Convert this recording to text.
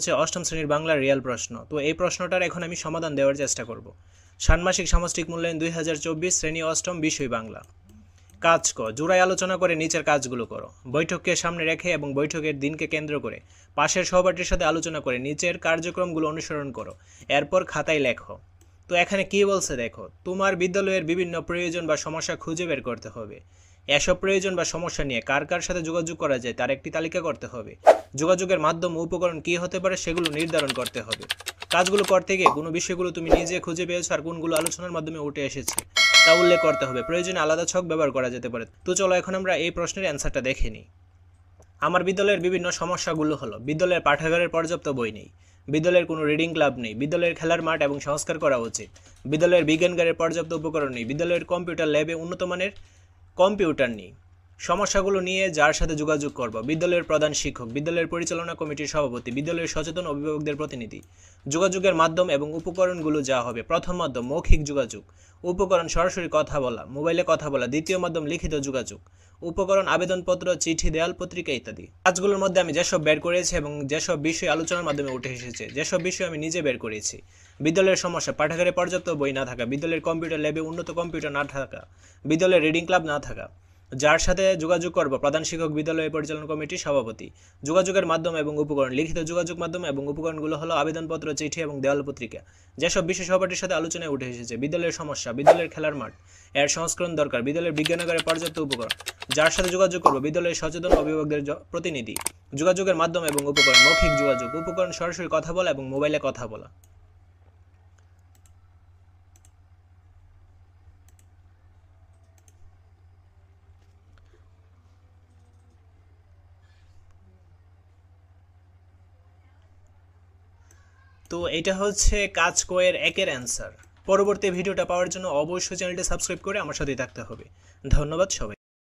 হচ্ছে অষ্টম শ্রেণীর বাংলার রিয়াল প্রশ্ন। তো এই প্রশ্নটার এখন আমি সমাধান দেওয়ার চেষ্টা করব। ষান্মাসিক সামষ্টিক মূল্যায়ন 2024, শ্রেণী অষ্টম, বিষয় বাংলা। কাজ ক, জোড়ায় আলোচনা করে নিচের কাজগুলো করো। বৈঠককে সামনে রেখে এবং বৈঠকের দিনকে কেন্দ্র করে পাশের সহপাঠীর সাথে আলোচনা করে নিচের কার্যক্রমগুলো অনুসরণ করো। এরপর খাতায় লেখো। তো এখানে কি বলছে দেখো, তোমার বিদ্যালয়ের বিভিন্ন প্রয়োজন বা সমস্যা খুঁজে বের করতে হবে। এসব প্রয়োজন বা সমস্যা নিয়ে কার কার সাথে যোগাযোগ করা যায় তার একটি তালিকা করতে হবে। যোগাযোগের মাধ্যম ও উপকরণ কী হতে পারে সেগুলো নির্ধারণ করতে হবে। কাজগুলো করতে গিয়ে কোনো বিষয়গুলো তুমি নিজে খুঁজে পেয়েছো আর কোনগুলো আলোচনার মাধ্যমে উঠে এসেছে তা উল্লেখ করতে হবে। প্রয়োজনে আলাদা ছক ব্যবহার করা যেতে পারে। তো চলো এখন আমরা এই প্রশ্নের অ্যান্সারটা দেখে নিই। আমার বিদ্যালয়ের বিভিন্ন সমস্যাগুলো হলো, বিদ্যালয়ের পাঠাগারের পর্যাপ্ত বই নেই, বিদ্যালয়ের কোনো রিডিং ক্লাব নেই, বিদ্যালয়ের খেলার মাঠ এবং সংস্কার করা উচিত, বিদ্যালয়ের বিজ্ঞানগারের পর্যাপ্ত উপকরণ নেই, বিদ্যালয়ের কম্পিউটার ল্যাবে উন্নত মানের কম্পিউটার নেই। সমস্যাগুলো নিয়ে যার সাথে যোগাযোগ করব, বিদ্যালয়ের প্রধান শিক্ষক, বিদ্যালয়ের পরিচালনা কমিটির সভাপতি, বিদ্যালয়ের সচেতন অভিভাবকদের প্রতিনিধি। যোগাযোগের মাধ্যম এবং উপকরণগুলো যা হবে, প্রথম মাধ্যম মৌখিক যোগাযোগ, উপকরণ সরাসরি কথা বলা, মোবাইলে কথা বলা। দ্বিতীয় মাধ্যম লিখিত যোগাযোগ, উপকরণ আবেদনপত্র, চিঠি, দেয়াল পত্রিকা ইত্যাদি। কাজগুলোর মধ্যে আমি যেসব বের করেছি এবং যেসব বিষয় আলোচনার মাধ্যমে উঠে এসেছে, যেসব বিষয় আমি নিজে বের করেছি: বিদ্যালয়ের সমস্যা, পাঠাগারে পর্যাপ্ত বই না থাকা, বিদ্যালয়ের কম্পিউটার ল্যাবে উন্নত কম্পিউটার না থাকা, বিদ্যালয়ের রিডিং ক্লাব না থাকা। যার সাথে যোগাযোগ করব, প্রধান শিক্ষক, বিদ্যালয় পরিচালনা কমিটির সভাপতি। যোগাযোগের মাধ্যম এবং উপকরণ, লিখিত যোগাযোগ মাধ্যম এবং উপকরণগুলো হলো আবেদনপত্র, চিঠি এবং দেওয়াল পত্রিকা। যেসব বিষয় সহপাঠীর সাথে আলোচনায় উঠে এসেছে: বিদ্যালয়ের সমস্যা, বিদ্যালয়ের খেলার মাঠ এর সংস্করণ দরকার, বিদ্যালয়ের বিজ্ঞানাগারে পর্যাপ্ত উপকরণ। যার সাথে যোগাযোগ করব, বিদ্যালয়ের সচেতন অভিভাবকদের প্রতিনিধি। যোগাযোগের মাধ্যম এবং উপকরণ মৌখিক যোগাযোগ, উপকরণ সরাসরি কথা বলা এবং মোবাইলে কথা বলা। তো এটা হচ্ছে কাজ কয়ের একের অ্যান্সার। পরবর্তী ভিডিওটা পাওয়ার জন্য অবশ্যই চ্যানেলটি সাবস্ক্রাইব করে আমার সাথেই থাকতে হবে। ধন্যবাদ সবাই।